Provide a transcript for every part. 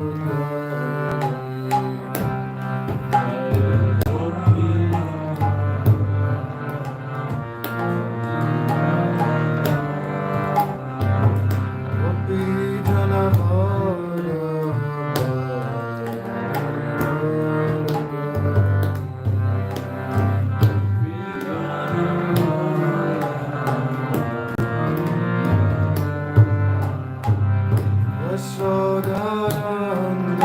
Yasodhanandana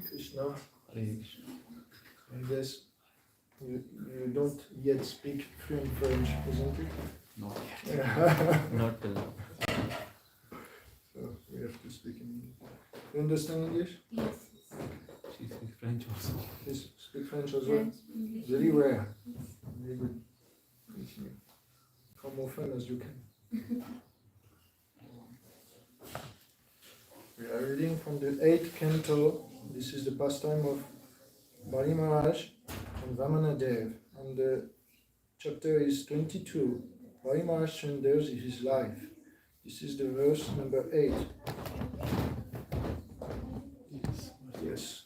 Krishna. I guess you don't yet speak fluent French, isn't it? Not yet. Yeah. Not till now. So we have to speak in English. You understand English? Yes. She speaks French also. You speak French as well? French, English. Very rare. Very good. Come often as you can. We are reading from the 8th canto. This is the pastime of Bali Maharaj and Vamana Dev. And the chapter is 22. Bali Maharaj surrenders his life. This is the verse number 8. Yes.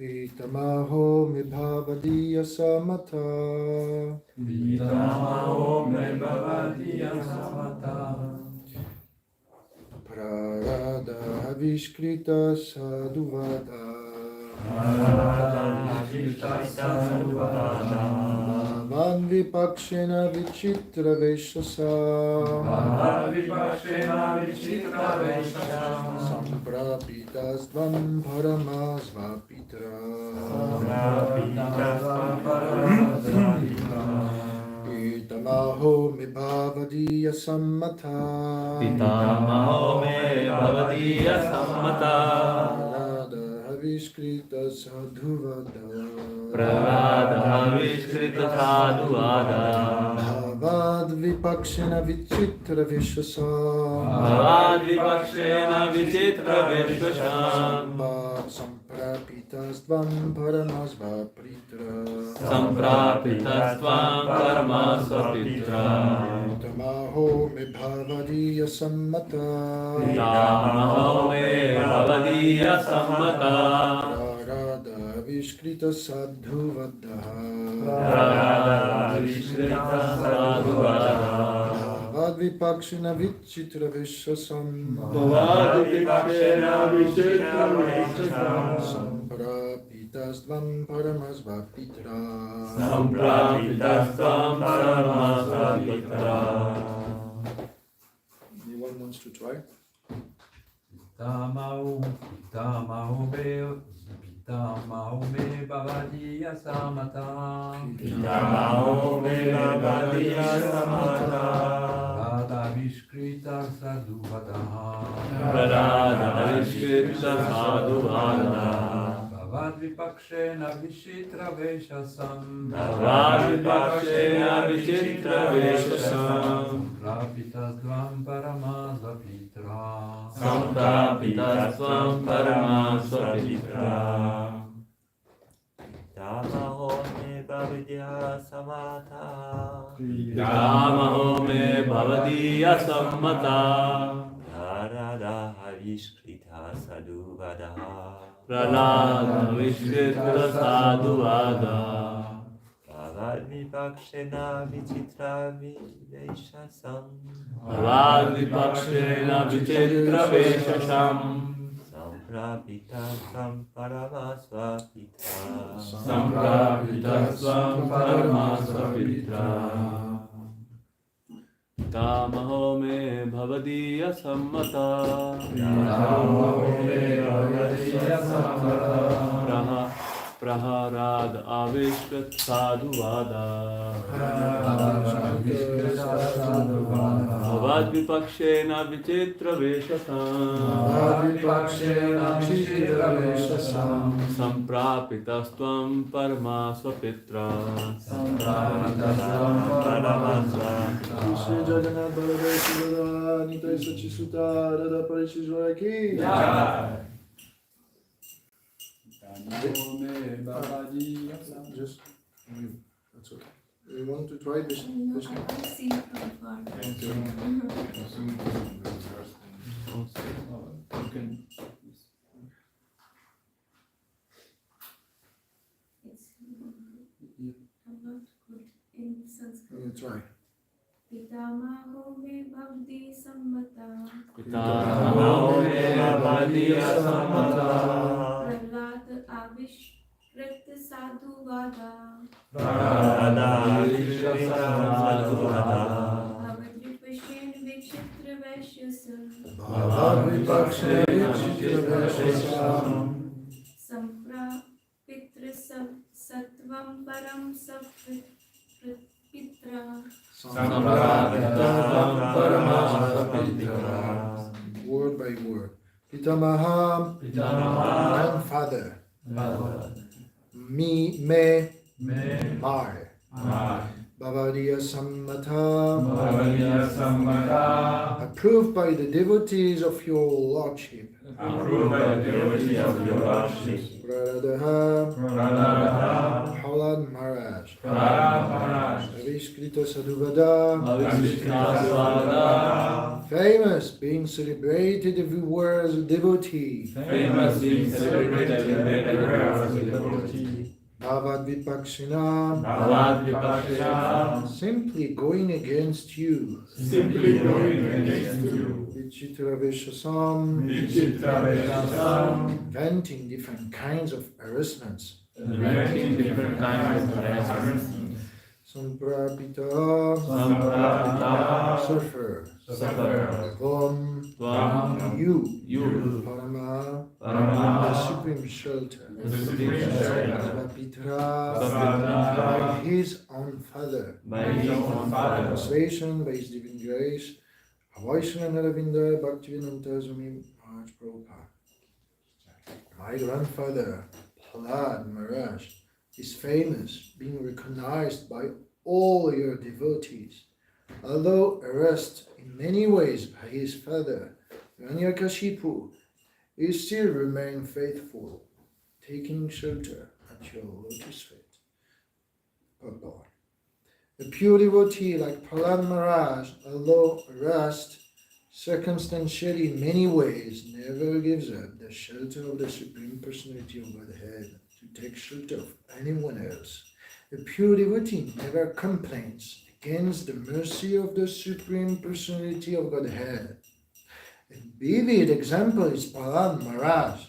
Pitamaho mibhavadiya samata. Pitamaho mibhavadiya samata. Prarada avishkrita sadhuvada. Bhavan vipakshena vichitra veshasa. Samprapitas dvam paramasvapitra. Pitamaho mibhavadiya sammata. Pitamaho mibhavadiya sammata. Viskrita sadhuvada. Prarada viskrita sadhuvada. Bhavad vipakshena vichitra vishwasam Bhavad vipakshena vichitra vishwasam Samprapitasvam paramasva pritra Samprapitasvam paramasvapitra Tamaho me bhavadiya sammata Pitamaho me bhavadiya sammata Radha viskrita sadhu vaddaha Radha Krishna sadhuvada Bhavad vipakshena vichitra vishwasam Bhavad vipakshena vichitra vishwasam Samprapitasvam paramasva pitra Samprapitasvam paramasvapitra Anyone wants to try? Pitamaho me bhavadiya samata Pitamaho me bhavadiya samata Radha viskrita sadhuvadaha Radha Krishna sadhuvada Bhavad vipakshena vichitra veshasam Bhavad vipakshena vichitra veshasam Samprapitasvam paramasvapitra Samprapitasvam paramasvapitra Pitamaho me bhavadiya samata Pitamaho me bhavadiya sammata Radha viskrita sadhuvada Radha Krishna sadhuvada Bhavad vipakshena vichitra veshasam Bhavad vipakshena vichitra veshasam Samprapitasvam paramasvapitra Samprapitasvam paramasvapitra Pitamaho me bhavadiya sammata Praharad avishkrit sadhuvada Bhavad vipakshena vichitra veshasam Samprapitasvam paramasvapitra Shri Jagannath Baladev Subhadra Nitai Sachisuta Radha Parisisvara ki Just that's okay. You want to try this? No, I want to see it from far. I'm not good in Sanskrit. You try. Pitamaho me bhavdi sammata Pitamaho me bhavadiya sammata Prahlad avishkrit sadhuvada Radha Krishna sadhuvada Bhavad vipakshena vichitra veshasam Bhavad vipakshena vichitra veshasam Samprapitra sattvam param sapitra Samprapitasvam paramasvapitra Word by word. Pitamaham, grandfather. Me, my. Bhavadiya Sammata, approved by the devotees of your lordship. Radha Prahlad Maharaj, Avishkrita Sadhuvada, famous, being celebrated everywhere as a devotee. Bhavad vipakshena, simply going against you. Vichitra veshasam, inventing different kinds of harassments. Samprapita, suffer. Tvam, you. Parama, the supreme shelter. Svapitra, by his own father. Translation by his divine grace. Vaishnav Naravinda Bhaktivedanta Swami Maharaj Prabhupada. My grandfather, Prahlad Maharaj, is famous, being recognized by all your devotees. Although harassed in many ways by his father, Hiranyakashipu, he still remained faithful, taking shelter at your lotus feet. Oh Lord. A pure devotee like Prahlad Maharaj, although harassed circumstantially in many ways, never gives up the shelter of the Supreme Personality of Godhead to take shelter of anyone else. A pure devotee never complains against the mercy of the Supreme Personality of Godhead. A vivid example is Prahlad Maharaj.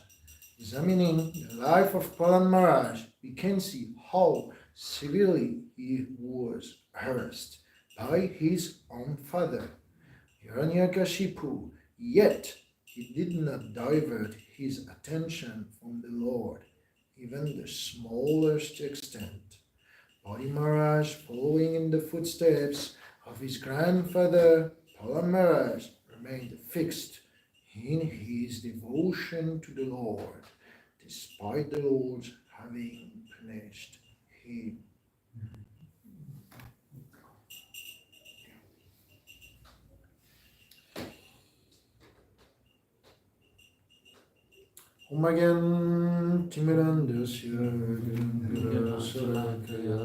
Examining the life of Prahlad Maharaj, we can see how severely he was harassed by his own father, Hiranyakashipu, yet he did not divert his attention from the Lord, even the smallest extent. Bali Maharaj, following in the footsteps of his grandfather, Prahlad Maharaj, remained fixed in his devotion to the Lord, despite the Lord having punished him. Om Agyan Timirandasya Guranga Sarakaya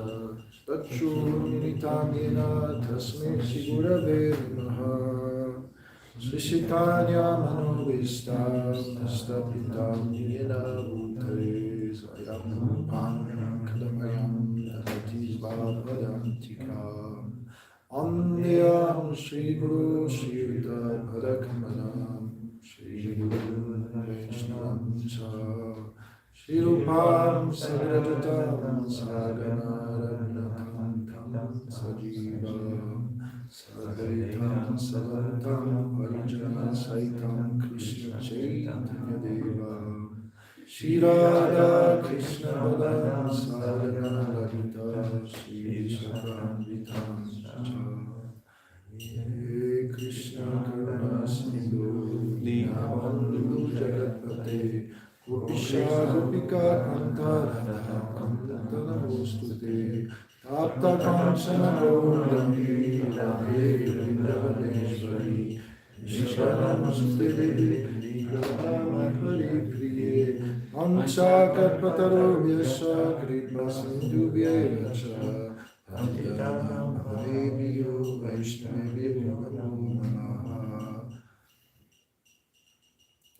Tachu Militamina Tasme Sigurave Namaha Srisitanya Manovista Stapitam Yena Bhutare Sayam Pam Kadamayam Dharati Bhavadantika Amniyam Shri Guru Shri Yuddha Padakamalam Shri Guru Vaishnavam Cha Shri Rupam Sagrajatam Sagana Raghunatham Sajivam Sadhaitam Savantam Parijana Saitam Krishna Chaitanya Deva Shri Radha Krishna Balam Sadhana Lalita Shri Shakranvitam Cha Hare Krishna Karuna Sindhu Dinabandhu Jagatpate Gopisha Gopika Kanta Radha Kanta Namostute Tapta Kamsana Gauranga Radhe Vrindavaneshwari Vishwanamastute Radha Hare Priye Ancha Karpataro Vyasha Kripa Sindhu Vyacha Adhyana Bhavebhyo Vaishnavebhyo Namo Namaha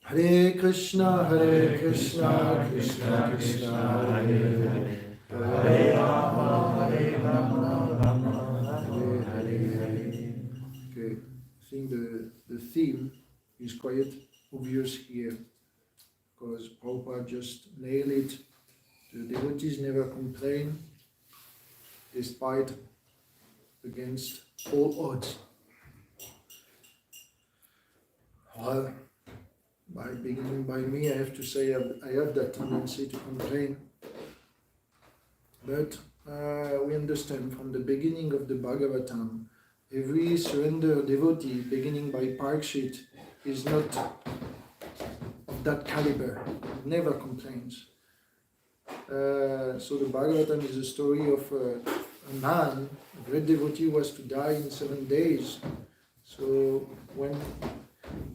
Hare Krishna, Krishna Krishna, Hare Hare Hare Rama, Rama, Hare. Okay, I think the theme is quite obvious here, because Prabhupada just nailed it. The devotees never complain, despite against all odds. Well, by beginning by me, I have to say I have that tendency to complain. But we understand from the beginning of the Bhagavatam, every surrender devotee, beginning by Parikshit, is not of that caliber, never complains. So the Bhagavatam is a story of a man, a great devotee, was to die in 7 days. So when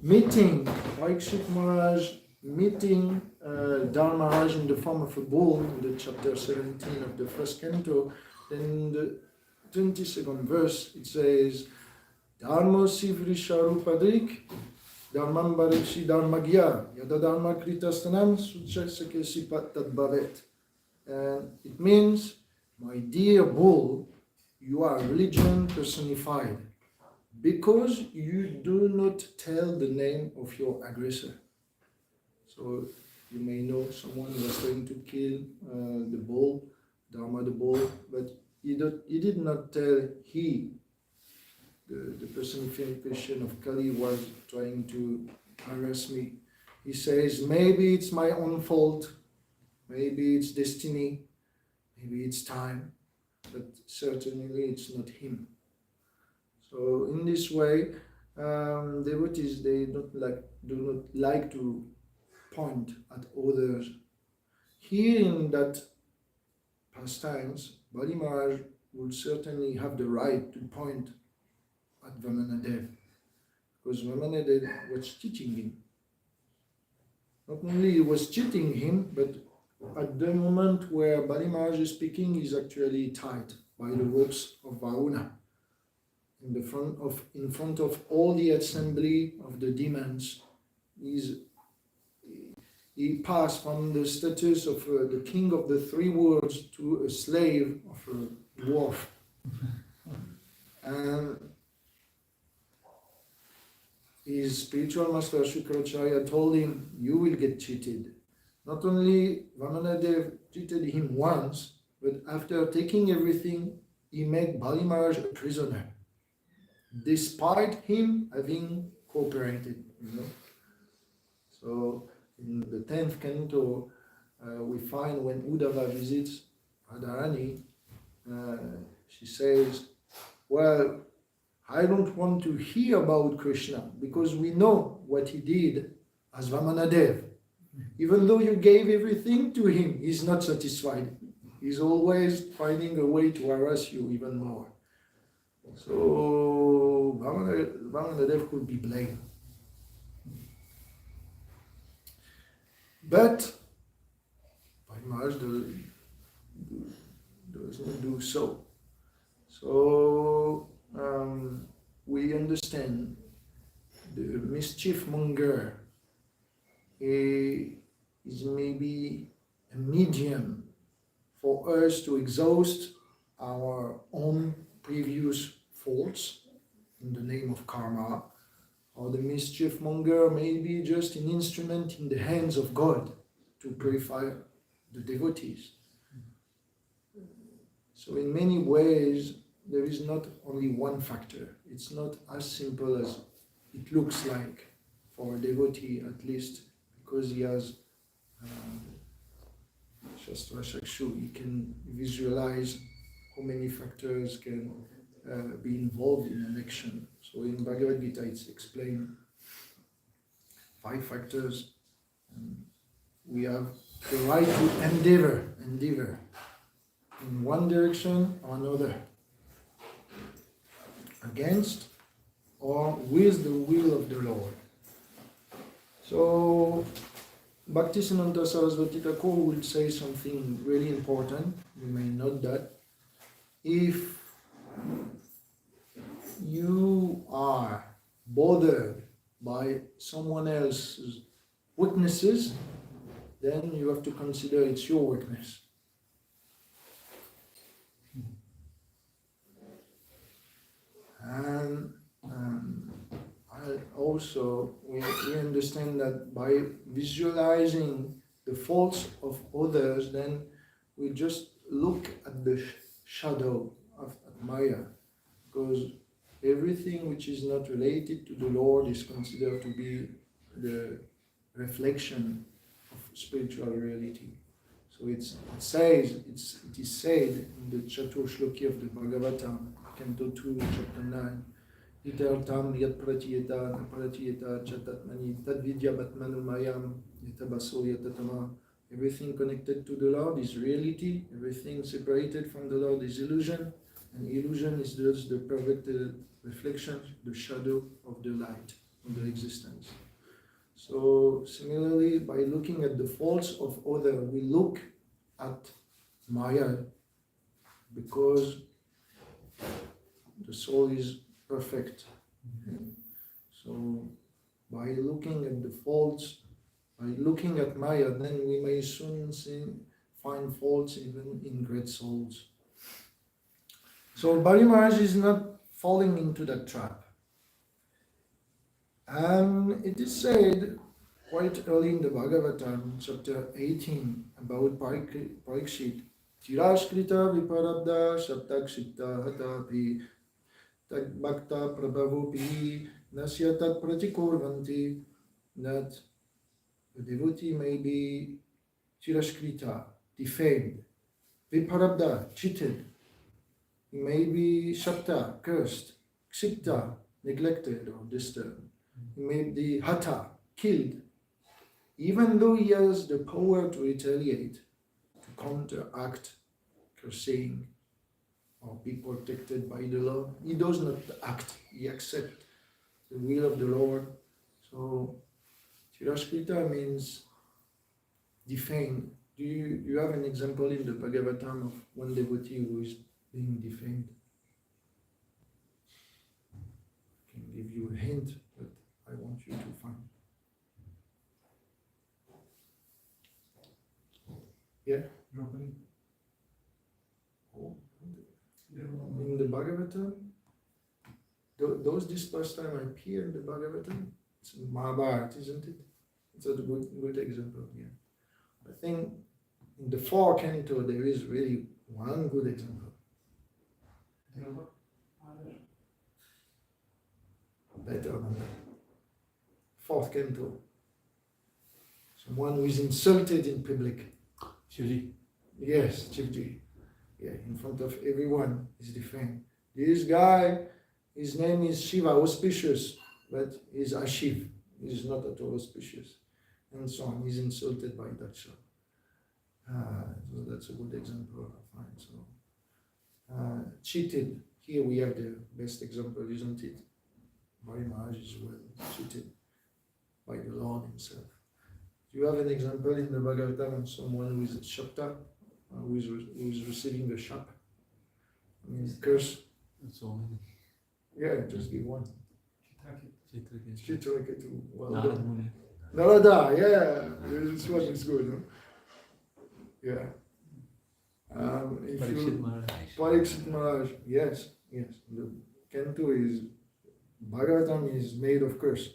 meeting Parikshit Maharaj, meeting Dharma Maharaj in the form of a bull, in the chapter 17 of the first canto, then in the 22nd verse it says, Dharma Sivrisharupadrik, Dharmam Barikshi Dharmagya, Yada Dharma Kritastanam Suchasakesi Pattat Bhavet. And it means, my dear bull, you are religion personified, because you do not tell the name of your aggressor. So you may know someone was trying to kill the bull, Dharma the bull, but he did not tell the personification of Kali was trying to harass me. He says, maybe it's my own fault, maybe it's destiny, maybe it's time, but certainly it's not him. So in this way, devotees, they do not like to point at others. Here in that pastimes, Bali Maharaj would certainly have the right to point at Vamanadev, because Vamanadev was cheating him. Not only he was cheating him, but at the moment where Bali Maharaj is speaking, he's actually tied by the ropes of Varuna. In front of all the assembly of the demons, he passed from the status of the king of the three worlds to a slave of a dwarf. And his spiritual master Shukracharya told him, you will get cheated. Not only Vamanadev cheated him once, but after taking everything, he made Bali Maharaj a prisoner, despite him having cooperated, So in the 10th canto, we find when Uddhava visits Radharani, she says, well, I don't want to hear about Krishna because we know what he did as Vamanadev. Even though you gave everything to him, he's not satisfied. He's always finding a way to harass you even more. So Vamanadev could be blamed. But Bali Maharaj does not do so. So we understand the mischief monger is maybe a medium for us to exhaust our own previous faults in the name of karma, or the mischief monger may be just an instrument in the hands of God to purify the devotees. So in many ways, there is not only one factor. It's not as simple as it looks like for a devotee, at least because he has Shastra Chakshu, he can visualize how many factors can be involved in an action. So in Bhagavad Gita it's explained 5 factors. We have the right to endeavor in one direction or another, against or with the will of the Lord. So Bhaktisiddhanta Saraswati Thakur will say something really important. You may note that. If you are bothered by someone else's weaknesses, then you have to consider it's your weakness. And also we understand that by visualizing the faults of others, then we just look at the shadow of Maya, because everything which is not related to the Lord is considered to be the reflection of spiritual reality. So it is said in the Chatur Shloki of the Bhagavatam, Canto 2, Chapter 9, Itartam yat pratiyeta napratiyeta chatatmani tadvidya batmanu mayam yatabaso yatatama. Everything connected to the Lord is reality, everything separated from the Lord is illusion, and illusion is just the perverted reflection, the shadow of the light of the existence. So similarly, by looking at the faults of others, we look at Maya, because the soul is perfect. So by looking at the faults, by looking at Maya, then we may soon find faults even in great souls. So Bali Maharaj is not falling into that trap. And it is said quite early in the Bhagavatam, chapter 18, about Parikshit, Tirashkrita viparabda saptakshita hatapi tak bhakta prabhavopi nasyatat pratikurvanti, that the devotee may be tirashkrita, defamed, viparabda, cheated, he may be shapta, cursed, kshipta, neglected or disturbed, he may be hata, killed, even though he has the power to retaliate, to counteract cursing. or be protected by the Lord. He does not act, he accepts the will of the Lord. So Tiraskrita means defamed. Do you have an example in the Bhagavatam of one devotee who is being defamed? I can give you a hint, but I want you to find. Yeah? Draupadi. Oh. In the Bhagavatam, does this pastime appear in the Bhagavatam? It's in Mahabharata, isn't it? It's a good example here. I think in the 4 canto there is really one good example. Better than that. 4th canto. Someone who is insulted in public. Shivji. Yes, Chivji. Yeah, in front of everyone is defamed. This guy, his name is Shiva, auspicious, but he's Ashiv. He's not at all auspicious. And so on. He's insulted by that show. So that's a good example, I find. So, cheated. Here we have the best example, isn't it? Bhari Maharaj is well cheated by the Lord himself. Do you have an example in the Bhagavatam of someone who is a Shakta, who is receiving the shap? I mean, curse. So many. Yeah, just give one. Chitraketu. Chitraketu. Well Narada done. Muni. Narada, yeah. This one is good, huh? Yeah. If Parikshit you Maharaj. Parikshit Maharaj, yes. The canto is Bhagavatam is made of curse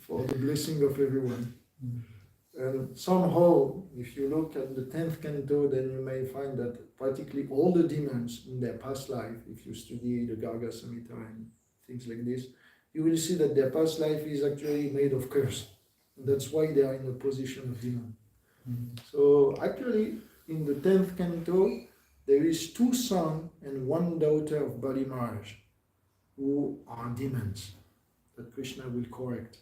for the blessing of everyone. And somehow, if you look at the 10th canto, then you may find that practically all the demons in their past life, if you study the Garga Samhita and things like this, you will see that their past life is actually made of curse. And that's why they are in the position of demon. So actually, in the 10th canto, there is 2 sons and 1 daughter of Bali Maharaj who are demons that Krishna will correct.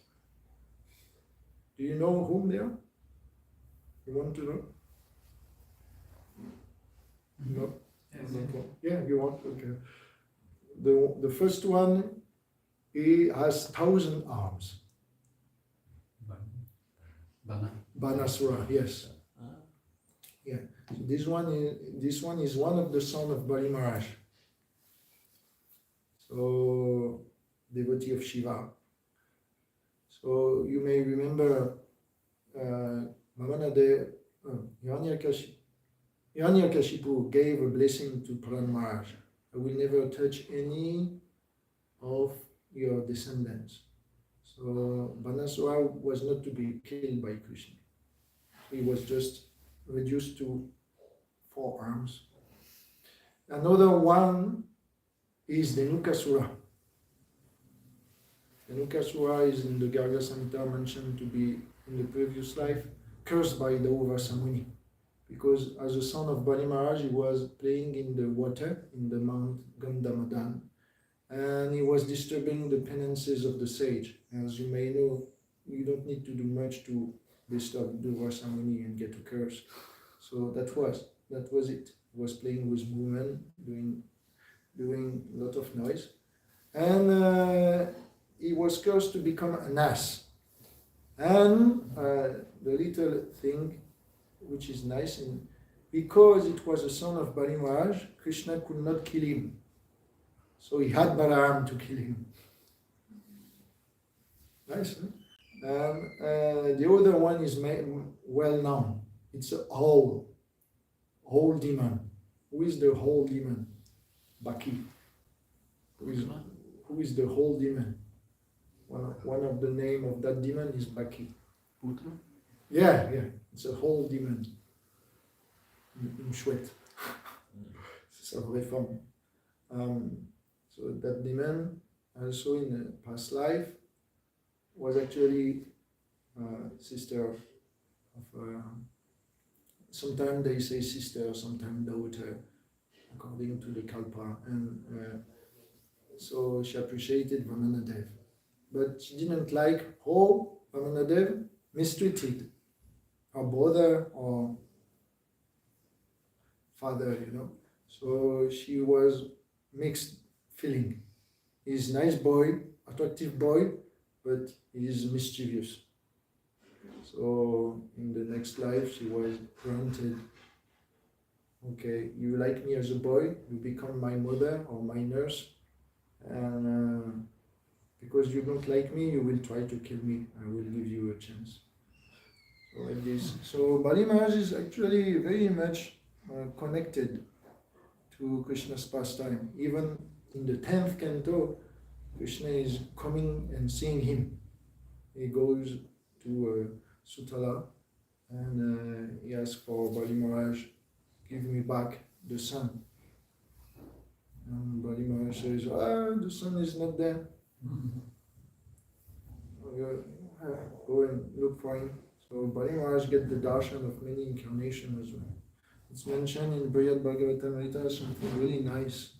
Do you know whom they are? You want to know? No? Yeah, you want? Okay. The first one, he has 1,000 arms. Banasura, yes. Yeah. So this one is one of the sons of Bali Maharaj. So devotee of Shiva. So you may remember Hiranyakashipu gave a blessing to Pran Maharaj. I will never touch any of your descendants. So Banasura was not to be killed by Krishna. He was just reduced to 4 arms. Another one is Dhenukasura. Dhenukasura is in the Garga Samhita mentioned to be in the previous life cursed by the Uvasa Muni, because as a son of Bali Maharaj he was playing in the water in the Mount Gandhamadan, and he was disturbing the penances of the sage. As you may know, you don't need to do much to disturb the Uvasa Muni and get a curse. So that was it. He was playing with women, doing a lot of noise, and he was cursed to become an ass. And the little thing which is nice, because it was a son of Bali Maharaj, Krishna could not kill him. So he had Balaram to kill him. Nice, huh? The other one is well known. It's a whole demon. Who is the whole demon? Baki. Who is the whole demon? One of the name of that demon is Baki. Putra? Yeah. It's a whole demon. Une chouette. C'est sa vraie forme. So that demon, also in a past life, was actually sister of. Sometimes they say sister, sometimes daughter, according to the Kalpa, and so she appreciated Vamanadev. But she didn't like how Vamanadev mistreated her brother or father, So she was mixed feeling. He's nice boy, attractive boy, but he is mischievous. So in the next life she was granted, okay, you like me as a boy, you become my mother or my nurse, and because you don't like me, you will try to kill me. I will give you a chance. So like this. So Bali Maharaj is actually very much connected to Krishna's pastime. Even in the 10th canto, Krishna is coming and seeing him. He goes to Sutala and he asks for Bali Maharaj, give me back the sun. And Bali Maharaj says, the sun is not there. Go and look for him. So Bali Maharaj gets the darshan of many incarnations as well. It's mentioned in Brihad Bhagavatam something really nice.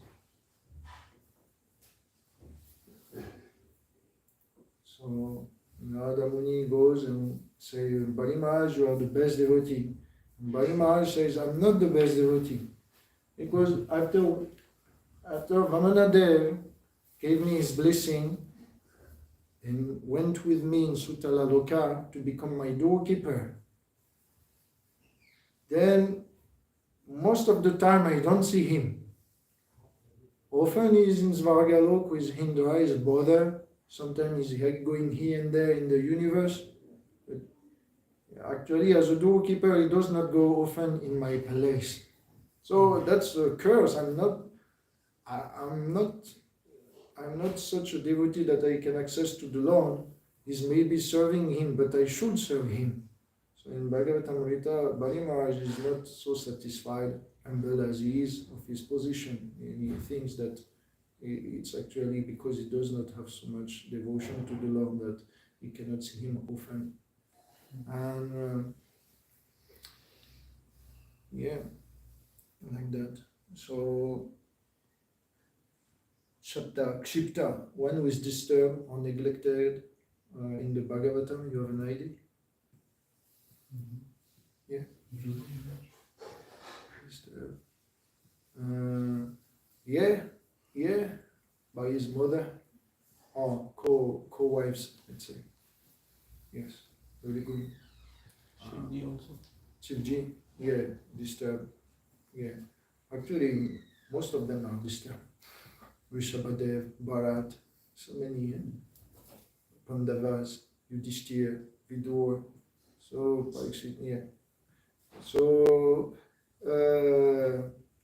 So Narada Muni goes and says, Bali Maharaj, you are the best devotee. And Bali Maharaj says, I'm not the best devotee. Because after Vamanadev gave me his blessing and went with me in Sutala Loka to become my doorkeeper, then most of the time I don't see him. Often he is in Svargalok with Indra, his brother. Sometimes he's going here and there in the universe. But actually, as a doorkeeper, he does not go often in my palace. So that's a curse. I'm not such a devotee that I can access to the Lord. He's maybe serving him, but I should serve him. So in Bhagavatamrita, Bali Maharaj is not so satisfied, humble as he is of his position. He thinks that it's actually because he does not have so much devotion to the Lord that he cannot see him often. And like that. So Kshipta, one who is disturbed or neglected in the Bhagavatam, you have an idea? Disturbed. By his mother or co-wives, let's say. Yes, very good. Shivji also. Shivji, disturbed. Yeah, actually, most of them are disturbed. Rishabhadev, Bharat, so many, Pandavas, Yudhishthira, Vidur, so Parikshit, So,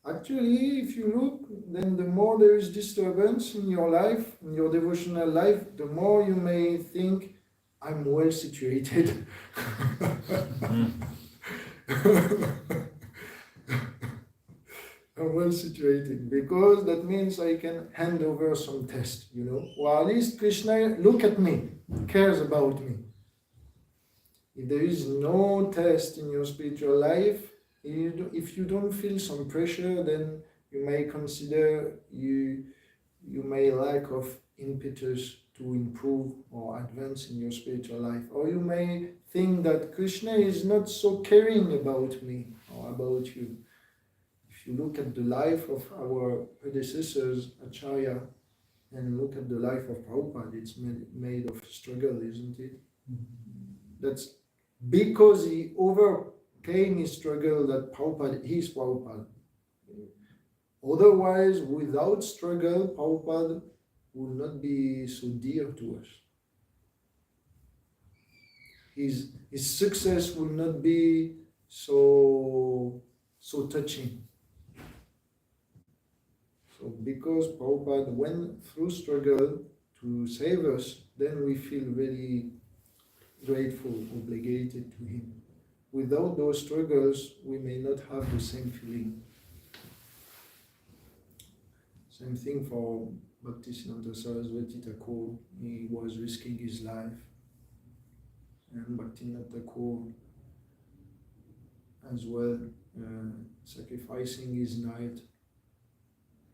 actually, if you look, then the more there is disturbance in your life, in your devotional life, the more you may think, I'm well situated. I'm well situated, because that means I can hand over some test, Or at least Krishna, look at me, cares about me. If there is no test in your spiritual life, if you don't feel some pressure, then you may consider you may lack of impetus to improve or advance in your spiritual life. Or you may think that Krishna is not so caring about me or about you. If you look at the life of our predecessors, Acharya, and look at the life of Prabhupada, it's made of struggle, isn't it? That's because he overcame his struggle that Prabhupada is Prabhupada. Otherwise, without struggle, Prabhupada would not be so dear to us. His success will not be so touching. So because Prabhupada went through struggle to save us, then we feel very grateful, obligated to him. Without those struggles, we may not have the same feeling. Same thing for Bhaktisiddhanta Saraswati Thakur. He was risking his life. And Bhaktivinoda Thakur as well, sacrificing his night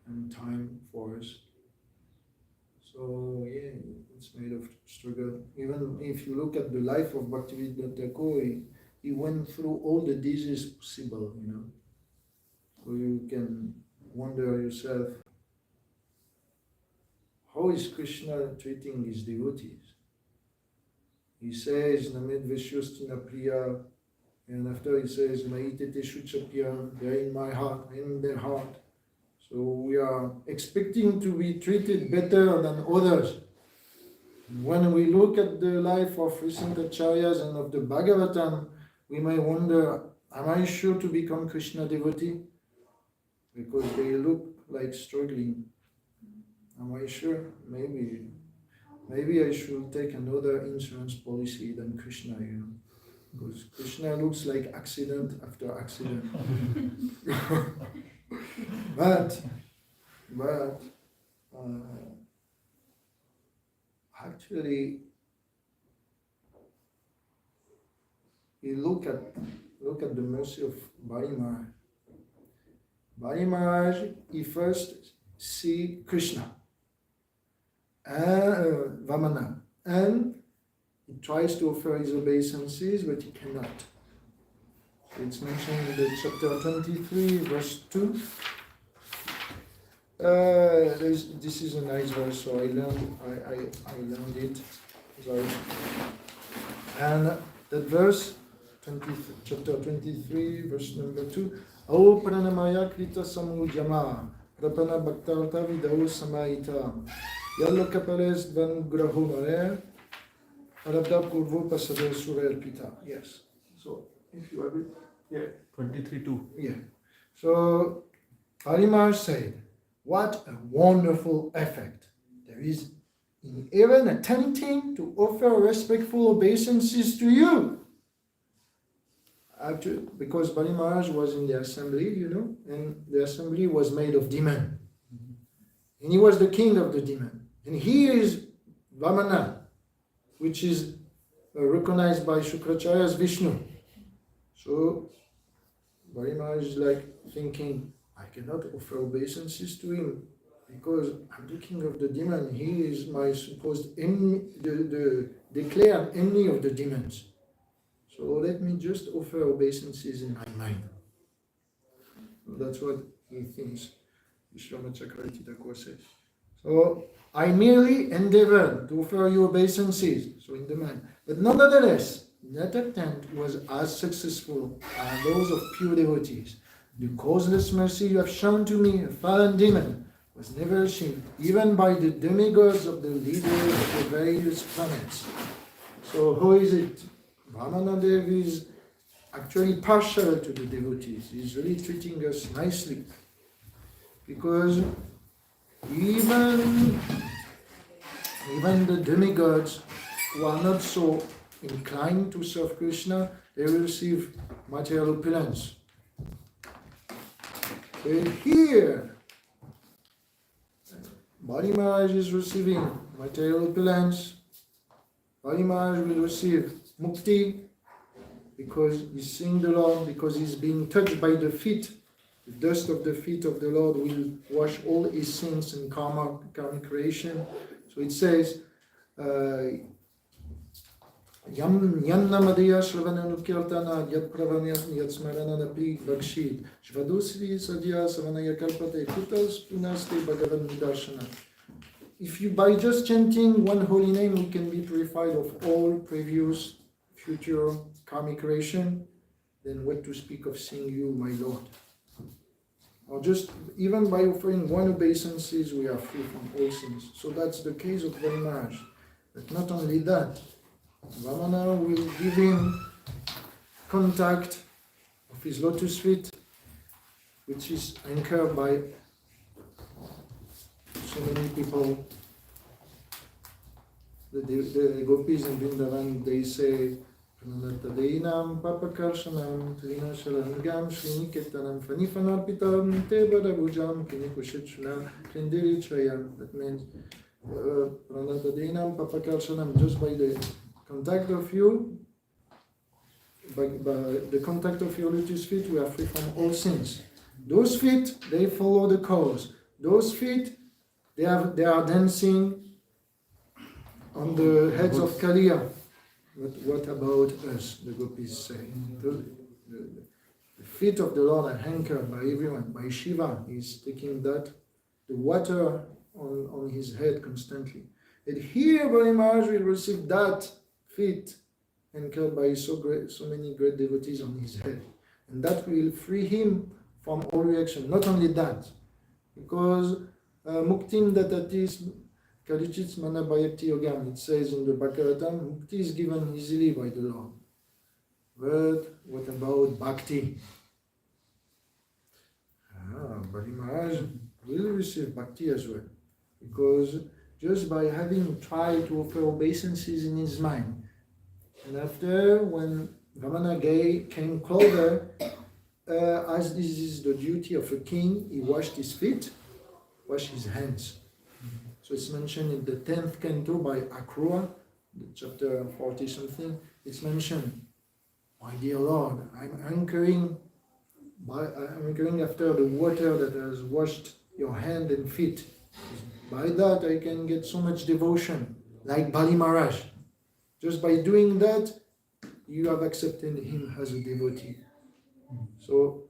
and time for us. So it's made of struggle. Even if you look at the life of Bhaktivinoda Thakur, he went through all the diseases possible, So you can wonder yourself, how is Krishna treating his devotees? He says, Named Veshyostina Priya, and after he says, Maitete Shuchapya, they're in my heart, in their heart. So we are expecting to be treated better than others. When we look at the life of recent acharyas and of the bhagavatam, we may wonder, am I sure to become Krishna devotee? Because they look like struggling. Am I sure? Maybe I should take another insurance policy than Krishna, because Krishna looks like accident after accident. but actually, you look at the mercy of Bali Maharaj. Bali Maharaj, he first see Krishna, Vamana, and he tries to offer his obeisances, but he cannot. So it's mentioned in the chapter 23, verse 2. This is a nice verse, so I learned it. Sorry. And that verse, chapter 23, verse number 2. O pranamaya krita samujama, prapana bhaktarta vidau samaita, yallokapales dvan grahumare, arabda purvo pasade surel pita. Yes. So, if you have it, yeah. 23:2. Yeah. So, Bali Maharaj said, what a wonderful effect there is in even attempting to offer respectful obeisances to you. Because Bali Maharaj was in the assembly, and the assembly was made of demon. And he was the king of the demon. And he is Vamana, which is recognized by Shukracharya as Vishnu. So, Bali Maharaj is like thinking, I cannot offer obeisances to him because I'm the king of the demon. He is my supposed enemy, the declared enemy of the demons. So let me just offer obeisances in my mind. That's what he thinks. Vishwama Chakravarti Thakur says. So I merely endeavor to offer you obeisances, so in the mind. But nonetheless, that attempt was as successful as those of pure devotees. The causeless mercy you have shown to me, a fallen demon, was never achieved, even by the demigods of the leaders of the various planets. So how is it? Vamanadev is actually partial to the devotees. He's really treating us nicely. Because even the demigods who are not so inclined to serve Krishna, they will receive material opulence. But here, Bali Maharaj is receiving material opulence. Bali Maharaj will receive mukti because he's seeing the Lord, because he's being touched by the feet. The dust of the feet of the Lord will wash all his sins and karmic creation. So it says, Yanna Madhya Shravananu Kirtana Yat Pravanyat Yat Smarananapi Bhakshit Shvadusri Sadhya Savanaya Kalpate Kutas Punaste Bhagavan Nidarshana. If you by just chanting one holy name we can be purified of all previous, future karmic creation, then what to speak of seeing you, my Lord? Or just even by offering one obeisances we are free from all sins. So that's the case of Bali Maharaj. But not only that, Vamana will give him contact of his lotus feet, which is anchored by so many people. The gopis in Vrindavan, they say, Pranatadeinam papakarshanam trinasharangam shriniketanam fanifanarpitam te badabujam kinikushitshunam klindirichayam. That means Pranatadeinam papakarshanam, just by the contact of you, by the contact of your lotus feet, we are free from all sins. Those feet, they follow the cause. Those feet, they are dancing on the heads of Kaliya. But what about us, the gopis say? The feet of the Lord are anchored by everyone. By Shiva, he's taking that, the water on his head constantly. And here, Bali Maharaj will receive that feet anchored by so many great devotees on his head. And that will free him from all reaction. Not only that, because muktim datatis kalichit mana bhakti yogam, it says in the bhagavatam, mukti is given easily by the Lord. But what about bhakti? Bali Maharaj will receive bhakti as well, because just by having tried to offer obeisances in his mind, and after when Vamana came closer, as this is the duty of a king, he washed his feet, washed his hands. So it's mentioned in the 10th canto by Akrura, chapter 40 something. It's mentioned, my dear Lord, I'm anchoring after the water that has washed your hand and feet. By that I can get so much devotion, like Bali Maharaj. Just by doing that, you have accepted him as a devotee. So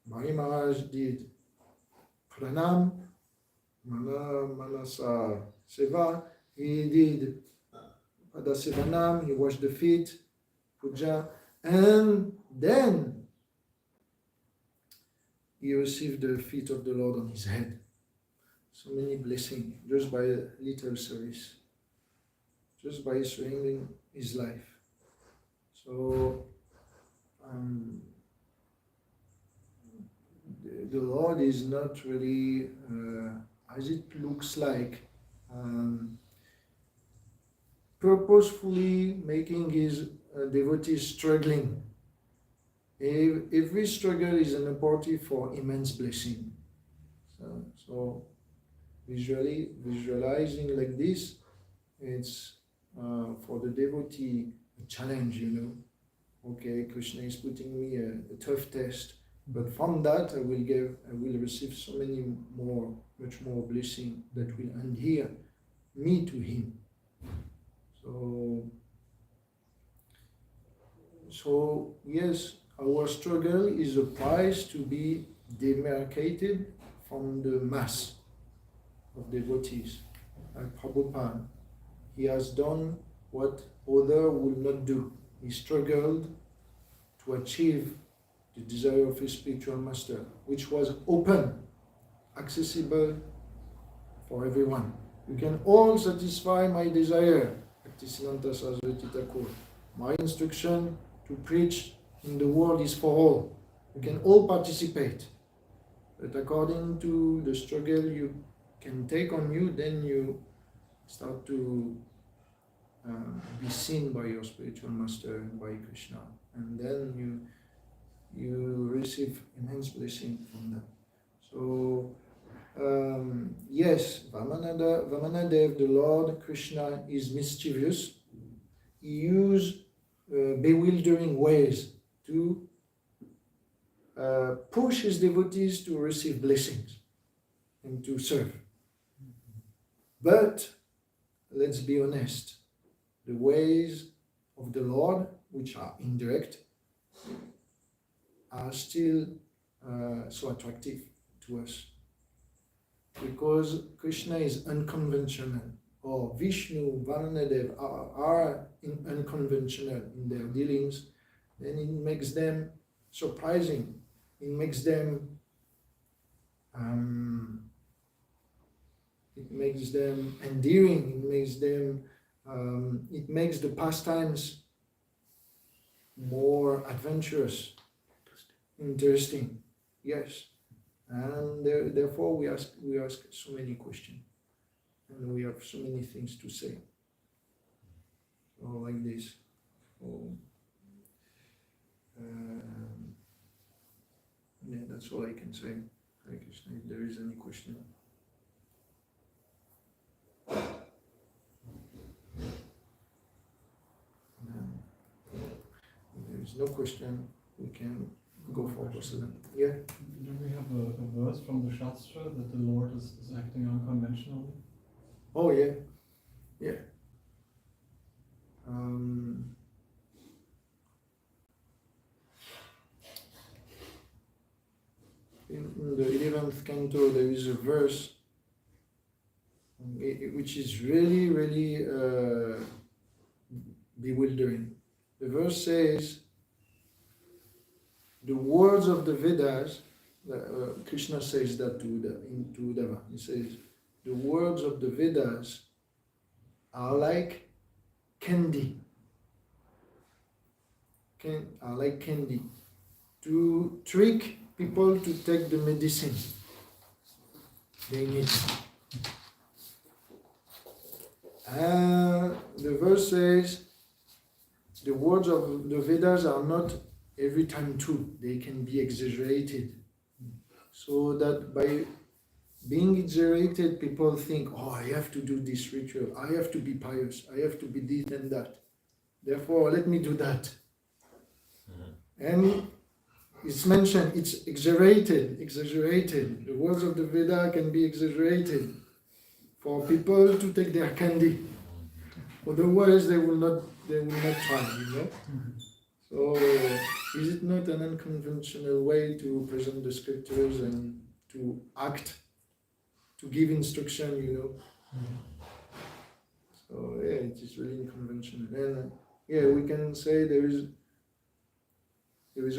Bali Maharaj did pranam, manasa seva, he did padasevanam, he washed the feet, puja, and then he received the feet of the Lord on his head. So many blessings, just by a little service, just by surrendering his life. So the Lord is not really, as it looks like, purposefully making his devotees struggling. Every struggle is an opportunity for immense blessing. So visualizing like this, it's for the devotee a challenge, Okay, Krishna is putting me a tough test, but from that I will receive so many much more blessing that will endear me to him. So yes, our struggle is a price to be demarcated from the mass of devotees. Like Prabhupada, he has done what others will not do. He struggled to achieve the desire of his spiritual master, which was open, accessible for everyone. You can all satisfy my desire. Thakur. My instruction to preach in the world is for all. You can all participate. But according to the struggle you can take on you, then you start to be seen by your spiritual master, by Krishna, and then you receive immense blessing from that. So yes, Vamanadev, the Lord Krishna, is mischievous. He used bewildering ways to push his devotees to receive blessings and to serve. But let's be honest, the ways of the Lord, which are indirect, are still so attractive to us. Because Krishna is unconventional, or Vishnu, Vamanadev are unconventional in their dealings, then it makes them surprising. It makes them endearing. It makes the pastimes more adventurous, interesting. Yes, and therefore we ask so many questions, and we have so many things to say. So like this. Yeah, that's all I can say. Hare Krishna. If there is any question. If there is no question, we can go for Prasadam. Yeah? Do we have a verse from the Shastra that the Lord is acting unconventionally? Oh, yeah. Yeah. canto there is a verse which is really, really bewildering. The verse says, the words of the Vedas, Krishna says that to Uddhava. He says, the words of the Vedas are like candy. Are like candy to trick people to take the medicine they need. The verse says, the words of the Vedas are not every time true. They can be exaggerated. So that by being exaggerated, people think, oh, I have to do this ritual. I have to be pious. I have to be this and that. Therefore, let me do that. And it's mentioned, it's exaggerated. The words of the Veda can be exaggerated for people to take their candy. Otherwise, they will not try, So, is it not an unconventional way to present the scriptures and to act, to give instruction, So, it is really unconventional. And, we can say there is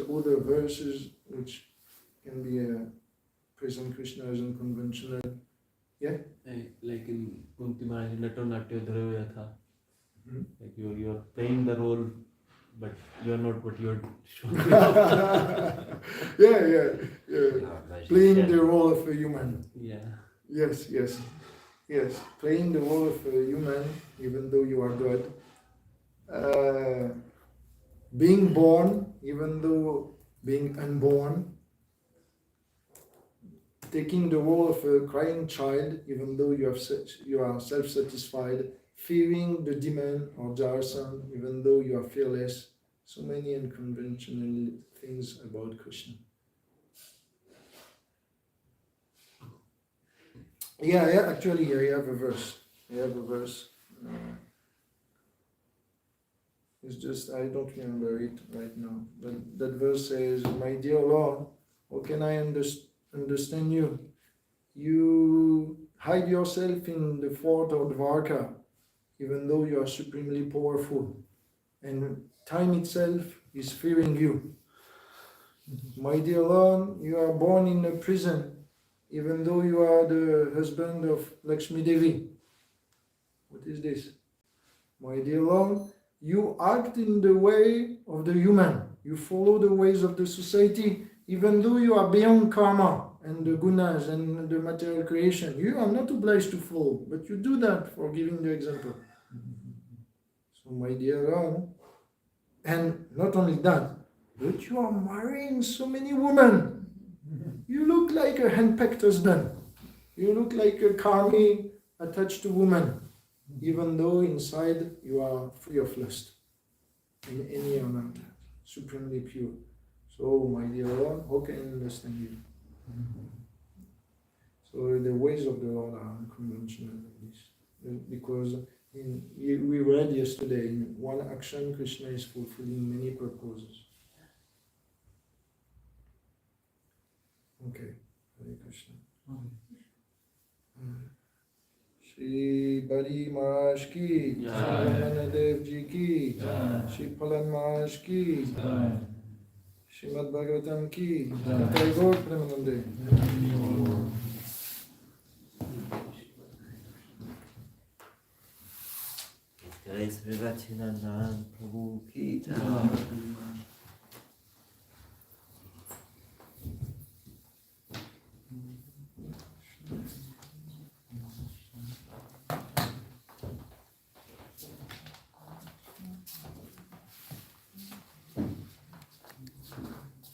other verses which can be present Krishna as unconventional. Yeah? Like in Kunti Maharaj, Nato Natyo Dravayatha. Like you're playing the role, but you're not what you're showing. Yeah. Playing the role of a human. Yeah. Yes. Playing the role of a human, even though you are God. Being born, even though being unborn. Taking the role of a crying child, even though you are self-satisfied. Fearing the demon or Jarasandha, even though you are fearless. So many unconventional things about Krishna. Actually, I have a verse. It's just, I don't remember it right now. But that verse says, my dear Lord, how can I understand you? You hide yourself in the fort of Dvarka, even though you are supremely powerful. And time itself is fearing you. My dear Lord, you are born in a prison, even though you are the husband of Lakshmi Devi. What is this? My dear Lord, you act in the way of the human. You follow the ways of the society, even though you are beyond karma and the gunas and the material creation. You are not obliged to follow, but you do that for giving the example. So my dear Lord, and not only that, but you are marrying so many women. You look like a hand-picked husband. You look like a karmi attached to woman, even though inside you are free of lust in any amount, supremely pure. So, my dear Lord, how can I understand you? So, the ways of the Lord are unconventional like this. Because we read yesterday, in one action, Krishna is fulfilling many purposes. Okay, Hare Krishna. Shri Bali Maharaj ki, Shri Dev Ji ki, Shri Palan Maharaj ki, Shrimad Bhagavatam ki, Jai Gaur Premanande. Revati Nandana Prabhu ki.